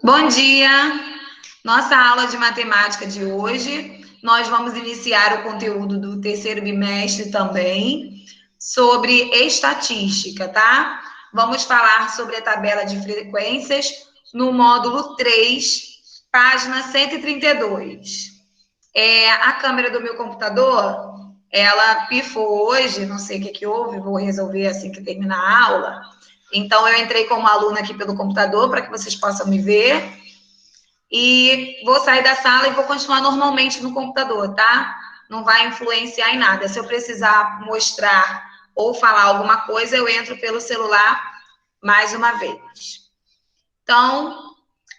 Bom dia! Nossa aula de matemática de hoje, nós vamos iniciar o conteúdo do terceiro bimestre também, sobre estatística, tá? Vamos falar sobre a tabela de frequências no módulo 3, página 132. A câmera do meu computador, ela pifou hoje, não sei o que houve, vou resolver assim que terminar a aula. Então, eu entrei como aluna aqui pelo computador para que vocês possam me ver. E vou sair da sala e vou continuar normalmente no computador, tá? Não vai influenciar em nada. Se eu precisar mostrar ou falar alguma coisa, eu entro pelo celular mais uma vez. Então,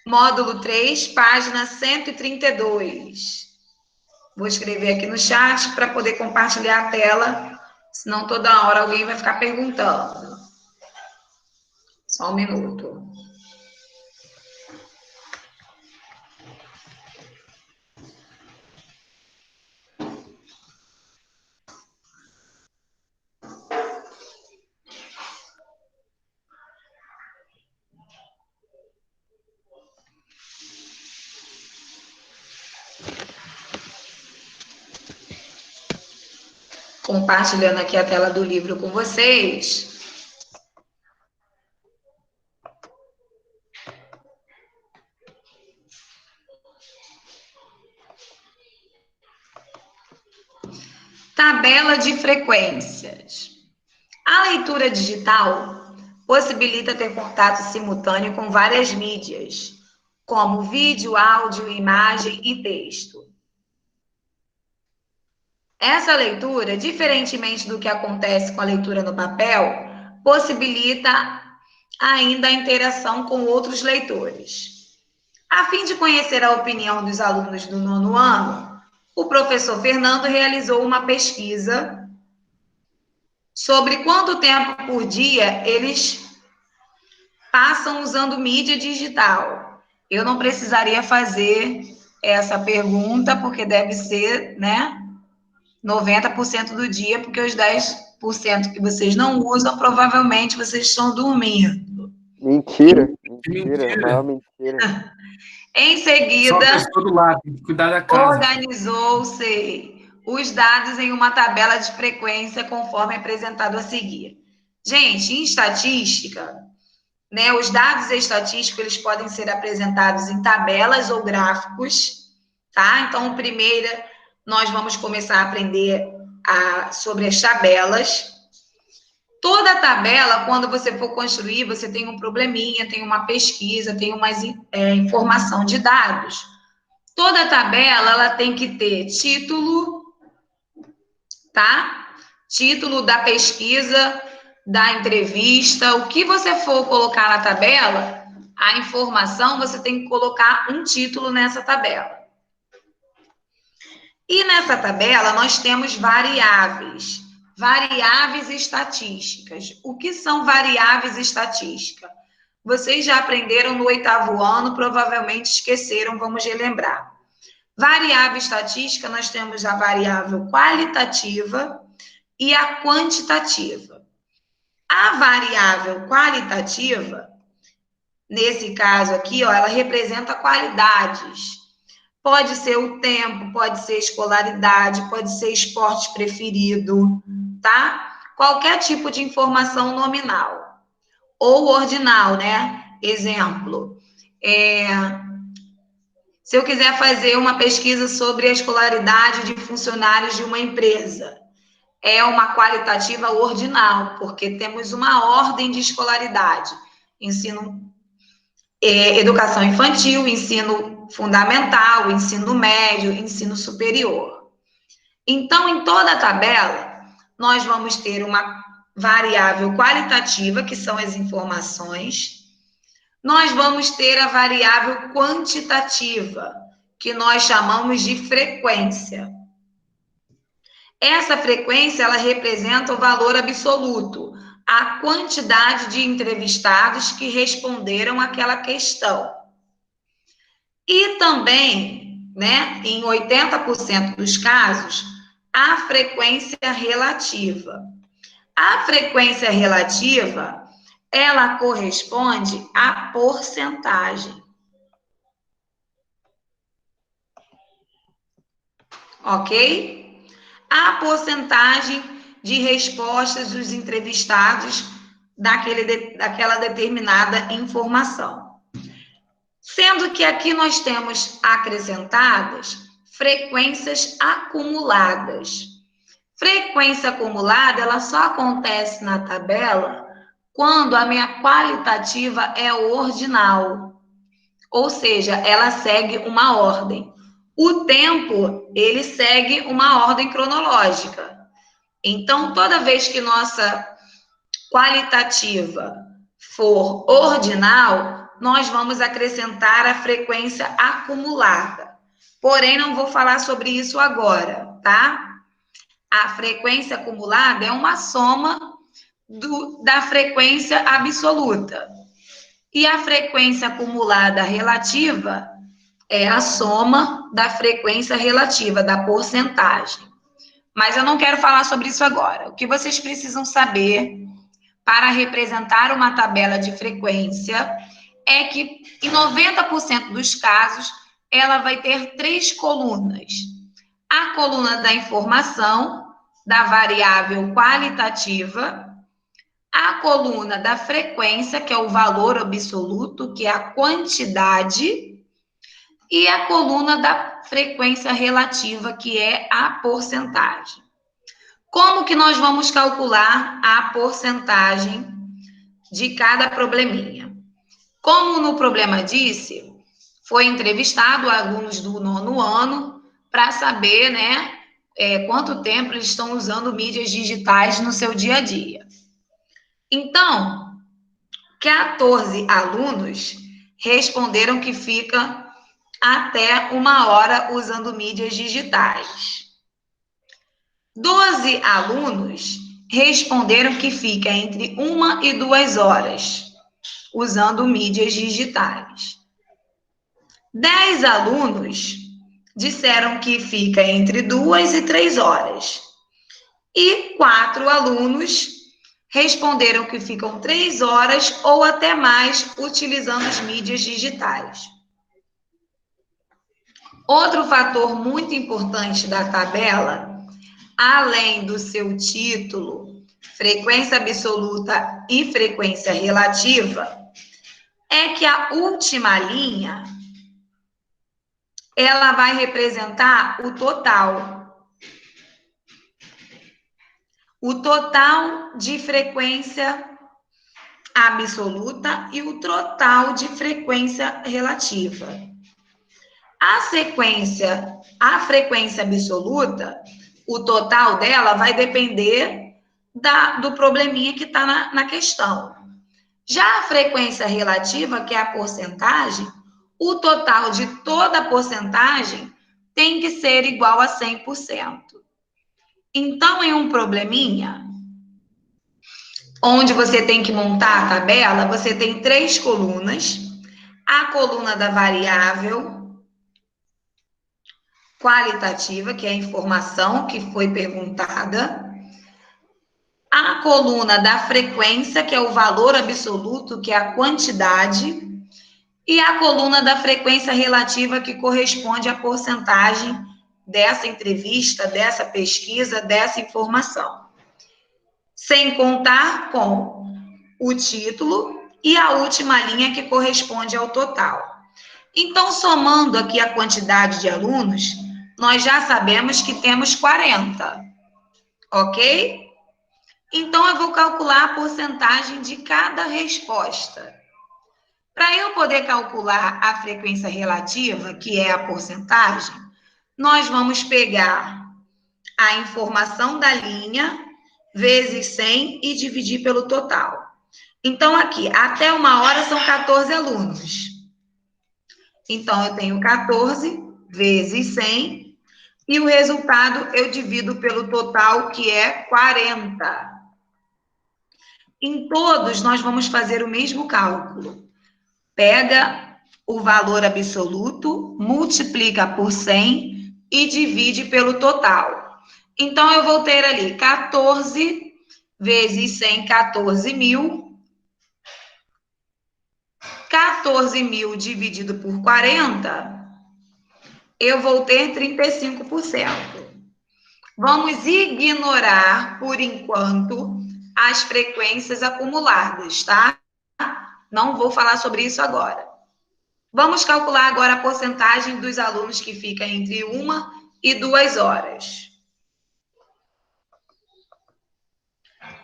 módulo 3, página 132. Vou escrever aqui no chat para poder compartilhar a tela, senão toda hora alguém vai ficar perguntando. Só um minuto. Compartilhando aqui a tela do livro com vocês. Tabela de frequências. A leitura digital possibilita ter contato simultâneo com várias mídias, como vídeo, áudio, imagem e texto. Essa leitura, diferentemente do que acontece com a leitura no papel, possibilita ainda a interação com outros leitores. A fim de conhecer a opinião dos alunos do 9º ano, o professor Fernando realizou uma pesquisa sobre quanto tempo por dia eles passam usando mídia digital. Eu não precisaria fazer essa pergunta, porque deve ser, né, 90% do dia, porque os 10% que vocês não usam, provavelmente vocês estão dormindo. Mentira, maior mentira. Em seguida, só a pessoa do lado, tem que cuidar da casa. Organizou-se os dados em uma tabela de frequência conforme apresentado a seguir. Gente, em estatística, né, os dados estatísticos eles podem ser apresentados em tabelas ou gráficos, tá? Então, primeiro, nós vamos começar a aprender sobre as tabelas. Toda tabela, quando você for construir, você tem um probleminha, tem uma pesquisa, tem uma informação de dados. Toda tabela, ela tem que ter título, tá? Título da pesquisa, da entrevista, o que você for colocar na tabela, a informação, você tem que colocar um título nessa tabela. E nessa tabela, nós temos variáveis. Variáveis estatísticas. O que são variáveis estatísticas? Vocês já aprenderam no 8º ano, provavelmente esqueceram, vamos relembrar. Variável estatística, nós temos a variável qualitativa e a quantitativa. A variável qualitativa, nesse caso aqui, ó, ela representa qualidades. Pode ser o tempo, pode ser escolaridade, pode ser esporte preferido, tá? Qualquer tipo de informação nominal. Ou ordinal, né? Exemplo, se eu quiser fazer uma pesquisa sobre a escolaridade de funcionários de uma empresa, é uma qualitativa ordinal, porque temos uma ordem de escolaridade. Educação infantil, ensino fundamental, ensino médio, ensino superior. Então, em toda a tabela, nós vamos ter uma variável qualitativa, que são as informações. Nós vamos ter a variável quantitativa, que nós chamamos de frequência. Essa frequência, ela representa o valor absoluto, a quantidade de entrevistados que responderam àquela questão. E também, né, em 80% dos casos, a frequência relativa. A frequência relativa, ela corresponde à porcentagem. ok? A porcentagem de respostas dos entrevistados daquela determinada informação. Sendo que aqui nós temos acrescentadas frequências acumuladas. Frequência acumulada, ela só acontece na tabela quando a minha qualitativa é ordinal. Ou seja, ela segue uma ordem. O tempo, ele segue uma ordem cronológica. Então, toda vez que nossa qualitativa for ordinal, nós vamos acrescentar a frequência acumulada. Porém, não vou falar sobre isso agora, tá? A frequência acumulada é uma soma da frequência absoluta. E a frequência acumulada relativa é a soma da frequência relativa, da porcentagem. Mas eu não quero falar sobre isso agora. O que vocês precisam saber para representar uma tabela de frequência é que, em 90% dos casos, ela vai ter 3 colunas. A coluna da informação, da variável qualitativa, a coluna da frequência, que é o valor absoluto, que é a quantidade, e a coluna da frequência relativa, que é a porcentagem. Como que nós vamos calcular a porcentagem de cada probleminha? Como no problema disse, foi entrevistado alunos do 9º ano para saber, né, quanto tempo eles estão usando mídias digitais no seu dia a dia. Então, 14 alunos responderam que fica até 1 hora usando mídias digitais. 12 alunos responderam que fica entre 1 e 2 horas usando mídias digitais. 10 alunos disseram que fica entre 2 e 3 horas. E 4 alunos responderam que ficam 3 horas ou até mais utilizando as mídias digitais. Outro fator muito importante da tabela, além do seu título, frequência absoluta e frequência relativa, é que a última linha, ela vai representar o total. O total de frequência absoluta e o total de frequência relativa. A frequência absoluta, o total dela vai depender do probleminha que está na questão. Já a frequência relativa, que é a porcentagem, o total de toda a porcentagem tem que ser igual a 100%. Então, em um probleminha, onde você tem que montar a tabela, você tem 3 colunas. A coluna da variável qualitativa, que é a informação que foi perguntada. A coluna da frequência, que é o valor absoluto, que é a quantidade. E a coluna da frequência relativa, que corresponde à porcentagem dessa entrevista, dessa pesquisa, dessa informação. Sem contar com o título e a última linha, que corresponde ao total. Então, somando aqui a quantidade de alunos, nós já sabemos que temos 40, ok? Então, eu vou calcular a porcentagem de cada resposta. Para eu poder calcular a frequência relativa, que é a porcentagem, nós vamos pegar a informação da linha vezes 100 e dividir pelo total. Então, aqui, até 1 hora são 14 alunos. Então, eu tenho 14 vezes 100 e o resultado eu divido pelo total, que é 40. Em todos, nós vamos fazer o mesmo cálculo. Pega o valor absoluto, multiplica por 100 e divide pelo total. Então, eu vou ter ali 14 vezes 100, 14.000. 14.000 dividido por 40 eu vou ter 35%. Vamos ignorar, por enquanto, as frequências acumuladas, tá? Não vou falar sobre isso agora. Vamos calcular agora a porcentagem dos alunos que fica entre 1 e 2 horas.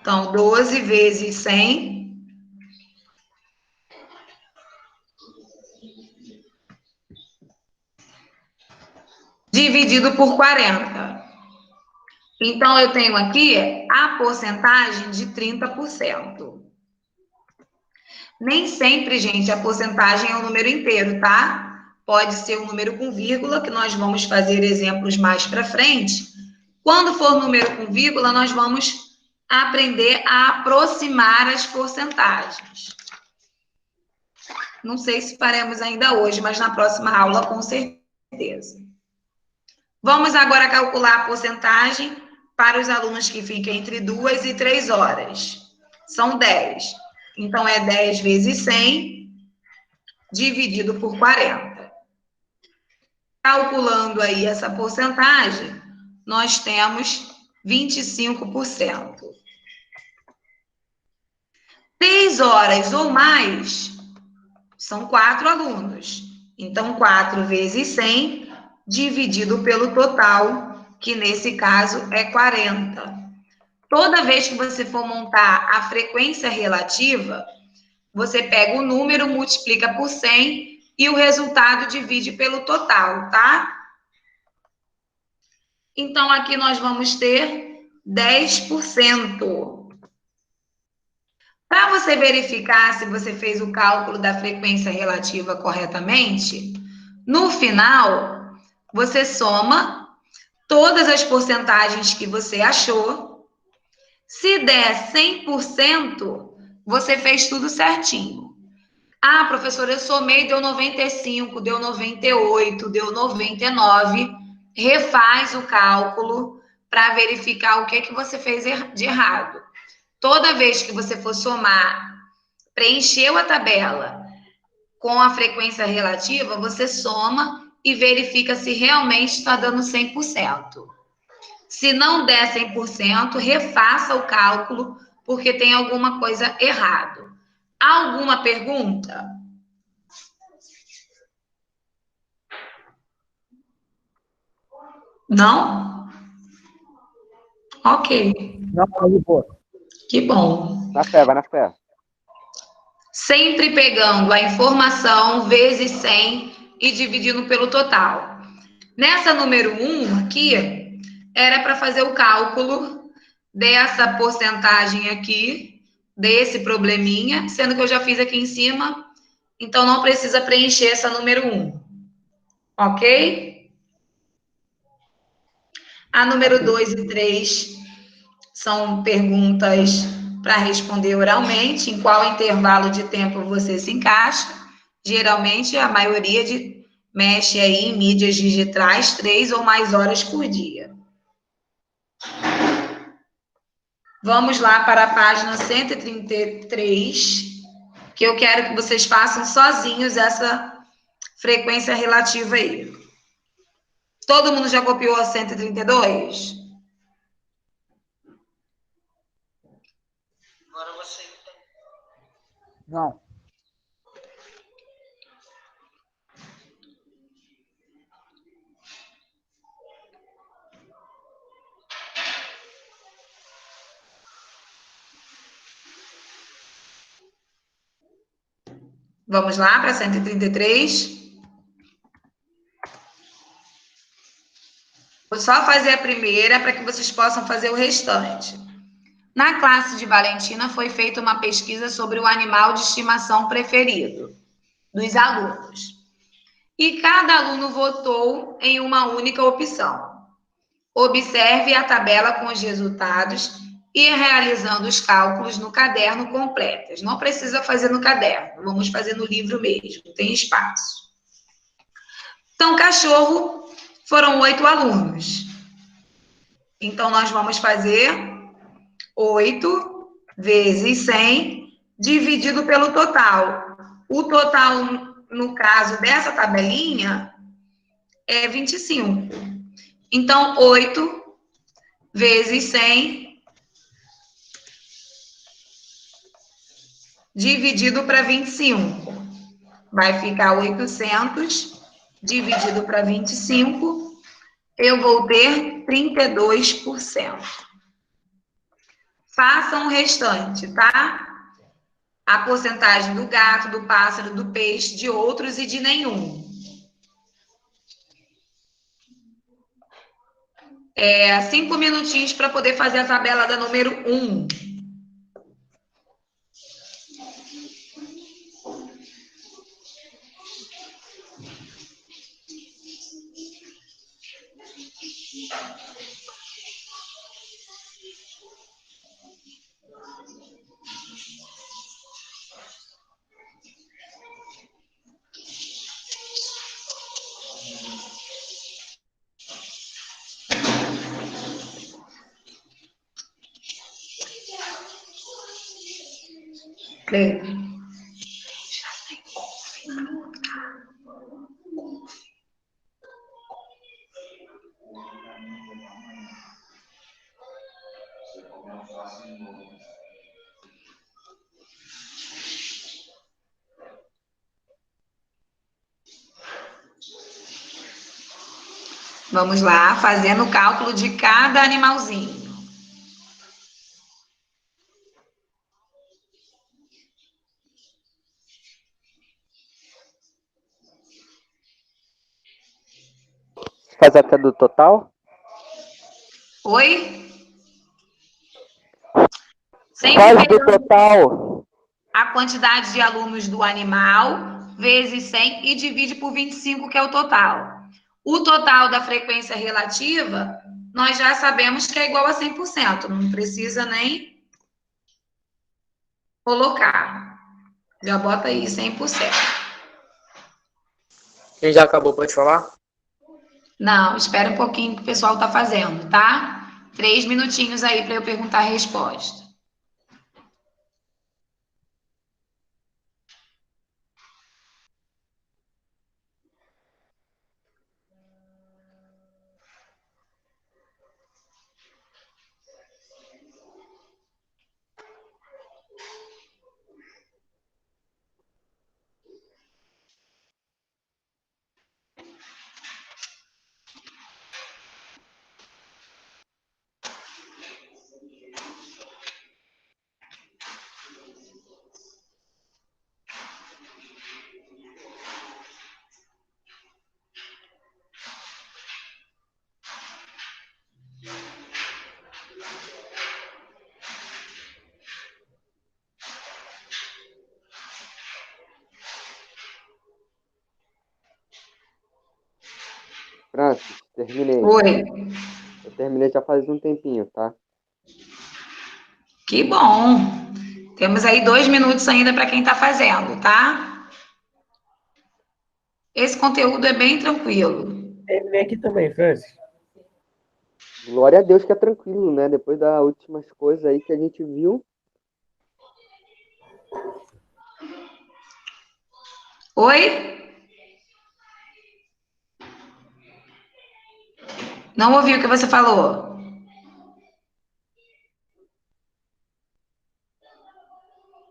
Então, 12 vezes 100... dividido por 40. Então, eu tenho aqui a porcentagem de 30%. Nem sempre, gente, a porcentagem é o número inteiro, tá? Pode ser um número com vírgula, que nós vamos fazer exemplos mais para frente. Quando for número com vírgula, nós vamos aprender a aproximar as porcentagens. Não sei se faremos ainda hoje, mas na próxima aula, com certeza. Vamos agora calcular a porcentagem para os alunos que ficam entre 2 e 3 horas. São 10. Então, é 10 vezes 100, dividido por 40. Calculando aí essa porcentagem, nós temos 25%. 3 horas ou mais, são 4 alunos. Então, 4 vezes 100, dividido pelo total, que nesse caso é 40. Toda vez que você for montar a frequência relativa, você pega o número, multiplica por 100 e o resultado divide pelo total, tá? Então, aqui nós vamos ter 10%. Para você verificar se você fez o cálculo da frequência relativa corretamente, no final, você soma todas as porcentagens que você achou. Se der 100%, você fez tudo certinho. Ah, professora, eu somei, deu 95, deu 98, deu 99. Refaz o cálculo para verificar o que você fez de errado. Toda vez que você for somar, preencheu a tabela com a frequência relativa, você soma e verifica se realmente está dando 100%. Se não der 100%, refaça o cálculo, porque tem alguma coisa errada. Alguma pergunta? Não? Ok. Não, de boa. Que bom. Na fé, vai na fé. Sempre pegando a informação vezes 100 e dividindo pelo total. Nessa número 1 aqui, era para fazer o cálculo dessa porcentagem aqui, desse probleminha, sendo que eu já fiz aqui em cima, então não precisa preencher essa número 1. Ok? A número 2 e 3 são perguntas para responder oralmente, em qual intervalo de tempo você se encaixa. Geralmente, a maioria mexe aí em mídias digitais 3 ou mais horas por dia. Vamos lá para a página 133, que eu quero que vocês façam sozinhos essa frequência relativa aí. Todo mundo já copiou a 132? Agora você. Não. Vamos lá para 133. Vou só fazer a primeira para que vocês possam fazer o restante. Na classe de Valentina foi feita uma pesquisa sobre o animal de estimação preferido dos alunos. E cada aluno votou em uma única opção. Observe a tabela com os resultados e realizando os cálculos no caderno completos. Não precisa fazer no caderno, vamos fazer no livro mesmo, tem espaço. Então, cachorro foram 8 alunos. Então, nós vamos fazer 8 vezes 100 dividido pelo total. O total, no caso dessa tabelinha, é 25. Então, 8 vezes 100 dividido para 25. Vai ficar 800 dividido para 25. Eu vou ter 32%. Façam o restante, tá? A porcentagem do gato, do pássaro, do peixe, de outros e de nenhum. 5 minutinhos para poder fazer a tabela da número 1. Vamos lá, fazendo o cálculo de cada animalzinho. Faz até do total? Oi? Sempre Faz do pegando total. a quantidade de alunos do animal vezes 100 e divide por 25, que é o total. O total da frequência relativa, nós já sabemos que é igual a 100%. Não precisa nem colocar. Já bota aí 100%. Quem já acabou, pode falar? Não, espera um pouquinho que o pessoal está fazendo, tá? 3 minutinhos aí para eu perguntar a resposta. Francis, terminei. Oi, Eu terminei já faz um tempinho, tá? que bom. Temos aí 2 minutos ainda para quem está fazendo, tá? Esse conteúdo é bem tranquilo. Terminei aqui também, Francis. Glória a Deus que é tranquilo, né? Depois das últimas coisas aí que a gente viu. Oi? Não ouvi o que você falou.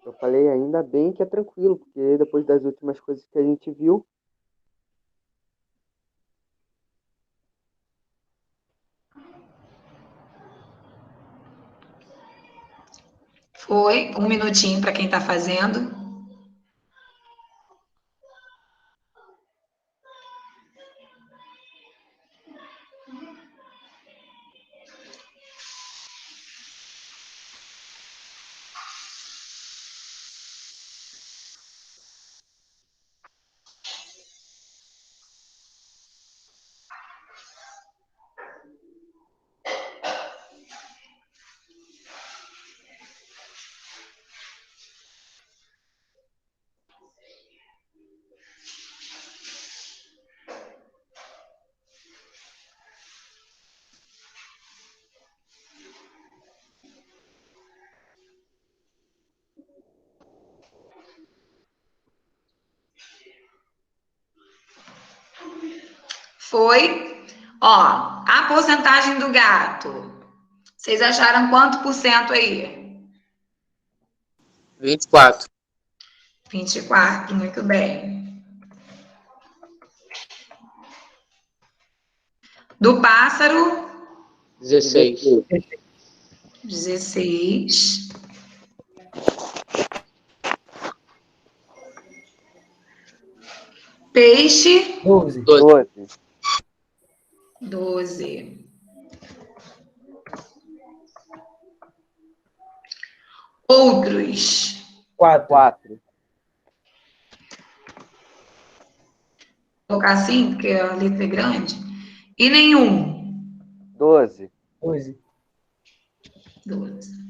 Eu falei, ainda bem que é tranquilo, porque depois das últimas coisas que a gente viu. Foi, 1 minutinho para quem está fazendo. Foi. Ó, a porcentagem do gato. Vocês acharam quanto por cento aí? 24. 24, muito bem. Do pássaro, 16. 16. Peixe, 12. 12. 12. Outros, 4. 4. vou colocar assim, porque a letra é grande. E nenhum, 12. 12. 12.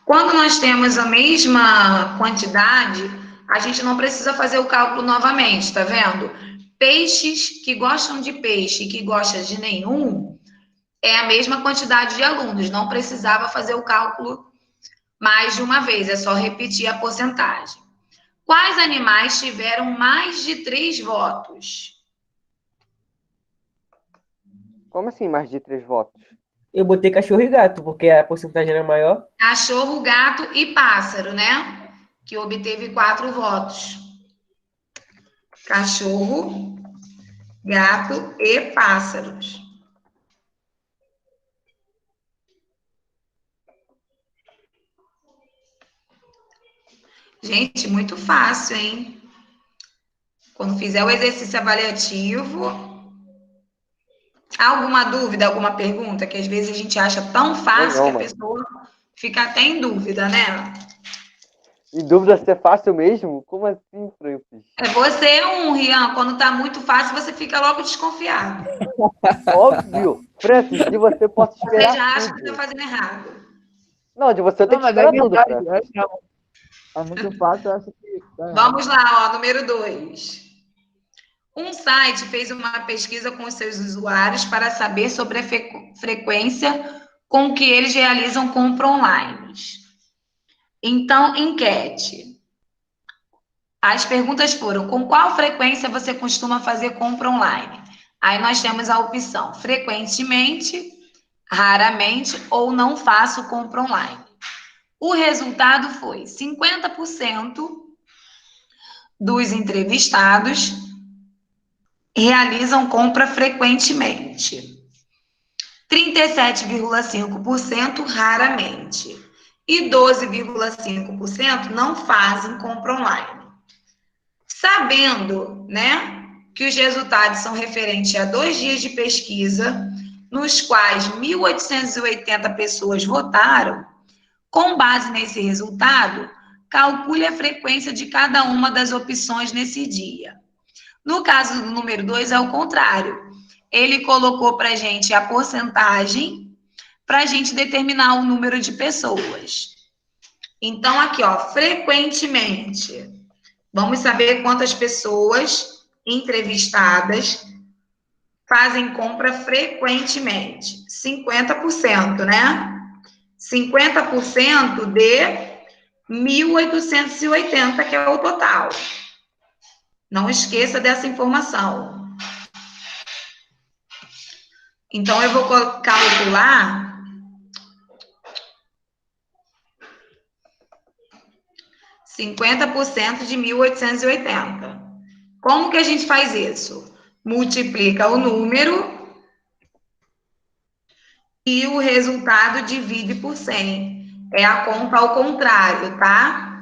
Quando nós temos a mesma quantidade, a gente não precisa fazer o cálculo novamente, tá vendo? Peixes que gostam de peixe e que gostam de nenhum, é a mesma quantidade de alunos, não precisava fazer o cálculo mais de uma vez, é só repetir a porcentagem. Quais animais tiveram mais de 3 votos? Como assim, mais de 3 votos? Eu botei cachorro e gato, porque a porcentagem era maior. Cachorro, gato e pássaro, né? Que obteve 4 votos. Cachorro, gato e pássaros. Gente, muito fácil, hein? Quando fizer o exercício avaliativo, alguma dúvida, alguma pergunta? Que às vezes a gente acha tão fácil que a pessoa fica até em dúvida, né? E dúvida se é fácil mesmo? Como assim, Francis? É você Rian. Quando tá muito fácil, você fica logo desconfiado. Óbvio. Francis, de você posso Você esperar já acha que tudo. tá fazendo errado. Não, de você eu tenho que mas é esperar tudo, verdade. Francis. É muito fácil, eu acho que tá errado. Vamos lá, ó, número 2. Um site fez uma pesquisa com os seus usuários para saber sobre a frequência com que eles realizam compra online. Então, enquete. As perguntas foram: com qual frequência você costuma fazer compra online? Aí nós temos a opção frequentemente, raramente ou não faço compra online. O resultado foi 50% dos entrevistados realizam compra frequentemente, 37,5% raramente e 12,5% não fazem compra online. Sabendo, né, que os resultados são referentes a 2 dias de pesquisa, nos quais 1.880 pessoas votaram, com base nesse resultado, calcule a frequência de cada uma das opções nesse dia. No caso do número 2, é o contrário. Ele colocou para a gente a porcentagem para a gente determinar o número de pessoas. Então, aqui, ó, frequentemente. Vamos saber quantas pessoas entrevistadas fazem compra frequentemente. 50%, né? 50% de 1.880, que é o total. Não esqueça dessa informação. Então, eu vou calcular 50% de 1.880. Como que a gente faz isso? Multiplica o número e o resultado divide por 100. É a conta ao contrário, tá?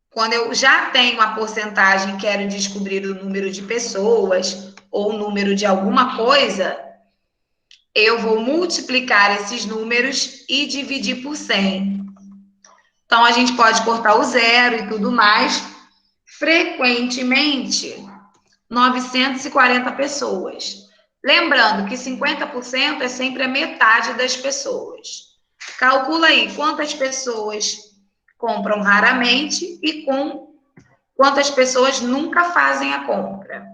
Quando eu já tenho a porcentagem, quero descobrir o número de pessoas ou o número de alguma coisa, eu vou multiplicar esses números e dividir por 100. Então, a gente pode cortar o zero e tudo mais. Frequentemente, 940 pessoas. Lembrando que 50% é sempre a metade das pessoas. Calcula aí quantas pessoas compram raramente e quantas pessoas nunca fazem a compra.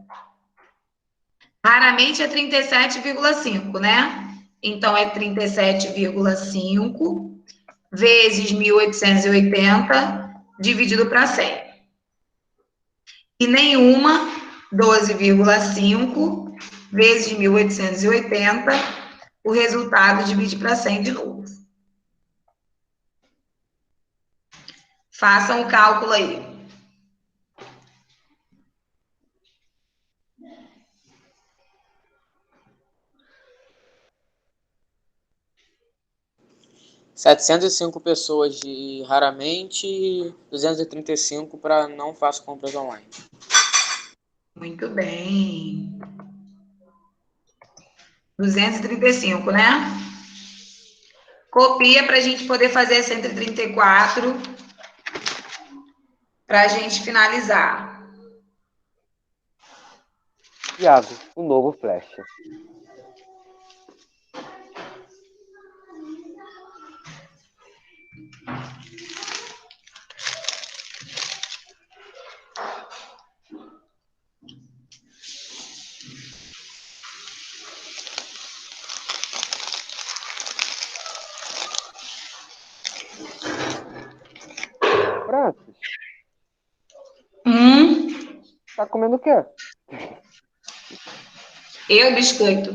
Raramente é 37,5, né? Então, é 37,5 vezes 1.880 dividido para 100. E nenhuma 12,5 vezes 1.880. O resultado divide para 100 de novo. Façam o cálculo aí. R$ 705 pessoas de raramente e 235 para não faço compras online. Muito bem. 235, né? Copia para a gente poder fazer 134 para a gente finalizar. Iago, o novo flecha. Francis, tá comendo o quê? Eu, biscoito.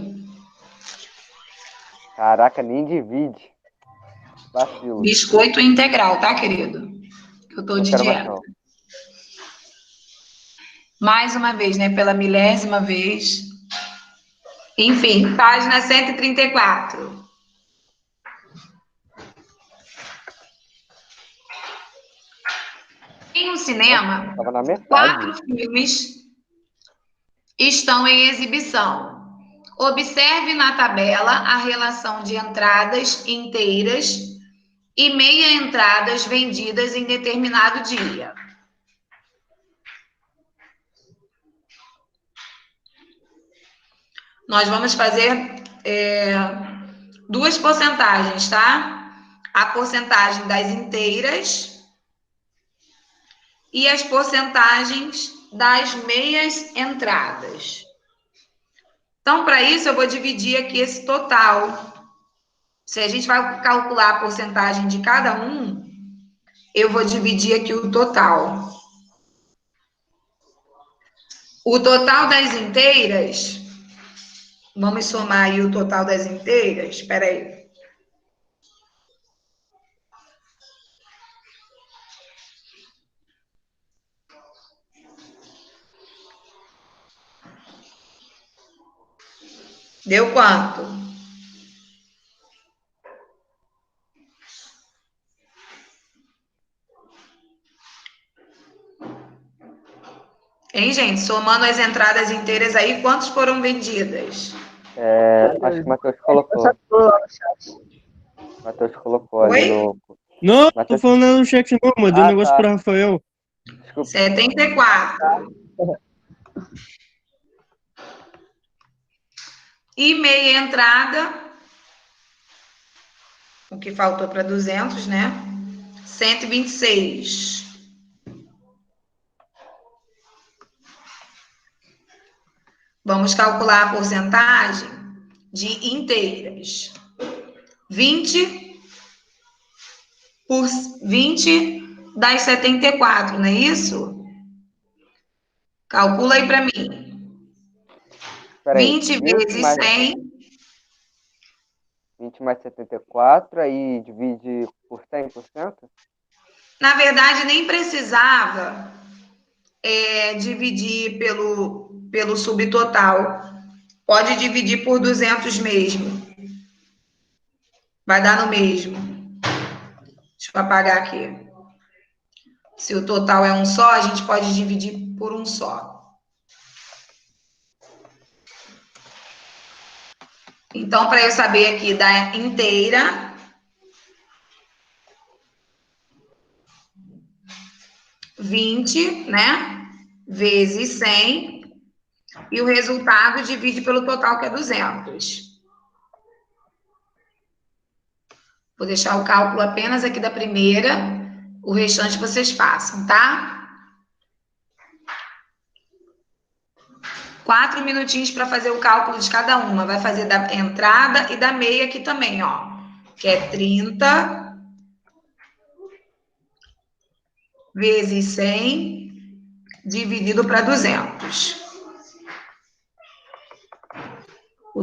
Caraca, nem divide. Vacilo. Biscoito integral, tá, querido? Eu tô Não de quero mais dieta. não. Mais uma vez, né? Pela 1000ª vez. Enfim, página 134. Em um cinema, Tava na metade. 4 filmes estão em exibição. Observe na tabela a relação de entradas inteiras e meia entradas vendidas em determinado dia. Nós vamos fazer duas porcentagens, tá? A porcentagem das inteiras e as porcentagens das meias entradas. Então, para isso, eu vou dividir aqui esse total. Se a gente vai calcular a porcentagem de cada um, eu vou dividir aqui o total. O total das inteiras, vamos somar aí o total das inteiras, espera aí. Deu quanto? Hein, gente? Somando as entradas inteiras aí, quantos foram vendidas? Acho que o Matheus colocou. Matheus colocou Oi? ali no... Não, tô Matheus... falando no chat não, mandei um negócio para Rafael. Desculpa. 74. E meia entrada, o que faltou para 200, né? 126. Vamos calcular a porcentagem de inteiras. 20 das 74, não é isso? Calcula aí para mim. Peraí, 20 vezes mais... 100. 20 mais 74, aí divide por 100%? Na verdade, nem precisava dividir pelo subtotal. Pode dividir por 200 mesmo. Vai dar no mesmo. Deixa eu apagar aqui. Se o total é um só, a gente pode dividir por um só. Então, para eu saber aqui da inteira, né? Vezes 100. E o resultado divide pelo total, que é 200. Vou deixar o cálculo apenas aqui da primeira. O restante vocês façam, tá? 4 minutinhos para fazer o cálculo de cada uma. Vai fazer da entrada e da meia aqui também, ó. Que é 30 vezes 100 dividido para 200.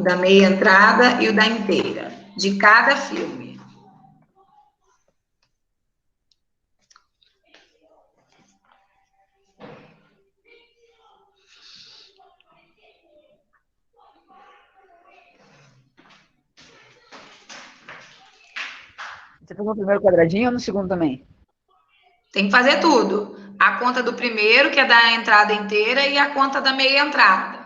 da meia entrada e o da inteira, de cada filme. Você fez no primeiro quadradinho ou no segundo também? Tem que fazer tudo. A conta do primeiro, que é da entrada inteira, e a conta da meia entrada.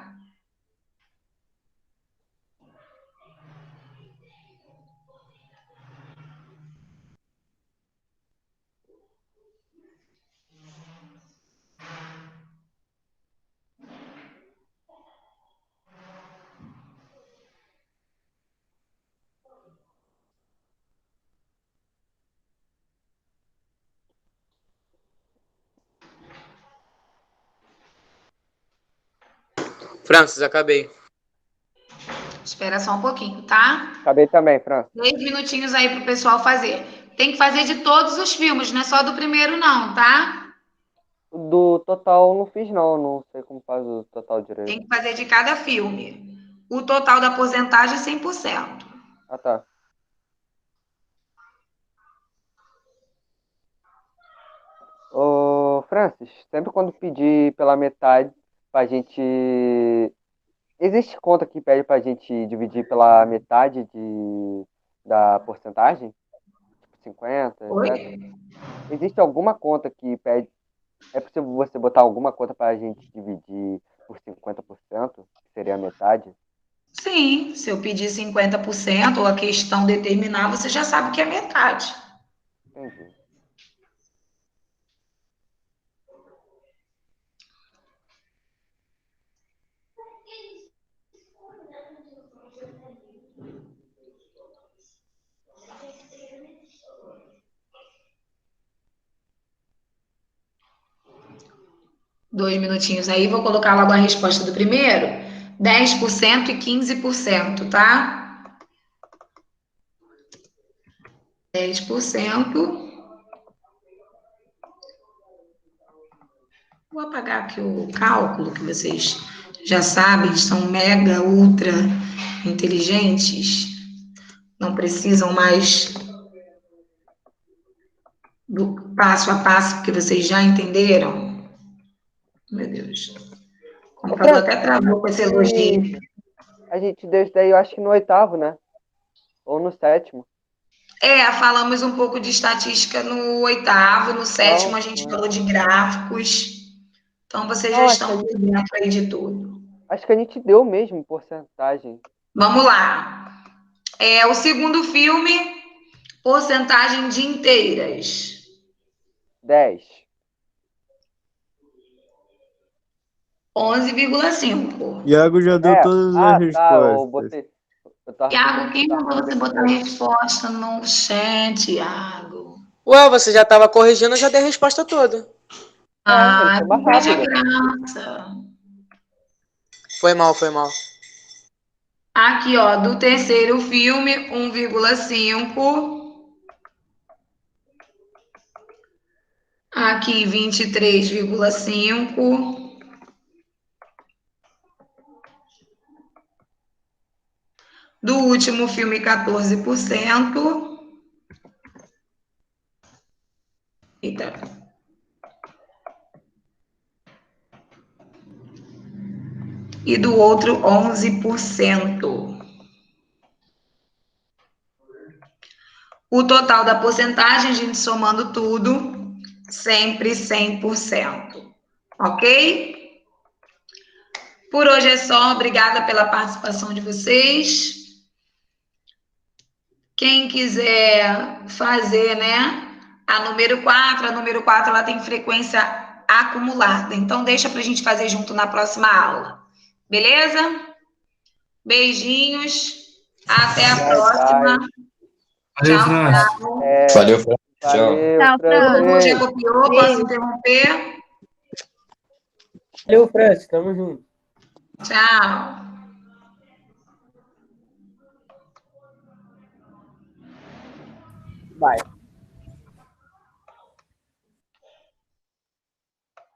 Francis, acabei. Espera só um pouquinho, tá? Acabei também, Fran. 10 minutinhos aí pro pessoal fazer. Tem que fazer de todos os filmes, não é só do primeiro, não, tá? Do total não fiz, não. Não sei como faz o total direito. Tem que fazer de cada filme. O total da porcentagem é 100%. Ah, tá. Ô, Francis, sempre quando pedir pela metade pra gente. Existe conta que pede pra gente dividir pela metade da porcentagem? Tipo 50, Oi? etc. Existe alguma conta que pede. É possível você botar alguma conta pra gente dividir por 50%, que seria a metade? Sim, se eu pedir 50% ou a questão determinar, você já sabe que é metade. Entendi. Dois minutinhos aí, vou colocar logo a resposta do primeiro. 10% e 15%, tá? 10%. Vou apagar aqui o cálculo, que vocês já sabem, são mega, ultra inteligentes. Não precisam mais do passo a passo, porque vocês já entenderam. Meu Deus. O computador até travou com esse elogio. A gente deu isso daí, eu acho que no 8º, né? Ou no 7º. Falamos um pouco de estatística no 8º, no 7º a gente falou de gráficos. Então, vocês já Não, acho que estão por dentro aí de tudo. acho que a gente deu mesmo porcentagem. Vamos lá. O segundo filme, porcentagem de inteiras. 10. 11,5. Iago já deu todas as Tá. Eu respostas. botei. Eu tava Iago, quem pensando mandou você botar a depois. resposta no chat, Iago? Ué, você já estava corrigindo, eu já dei a resposta toda. Ah, Foi mais não perde a rápido. graça. Foi mal, foi mal. Aqui, ó, do terceiro filme, 1,5. Aqui, 23,5. Do último filme, 14%. Eita. E do outro, 11%. O total da porcentagem, a gente somando tudo, sempre 100%. Ok? Por hoje é só. Obrigada pela participação de vocês. Quem quiser fazer, né? A número 4 ela tem frequência acumulada. Então, deixa para a gente fazer junto na próxima aula. Beleza? Beijinhos. Até a próxima. Valeu, Tchau, França. tchau. Valeu, França. Tchau. Valeu, Todo mundo já Francis. copiou? Posso interromper? Valeu, Francis. Tamo junto. Tchau. Vai.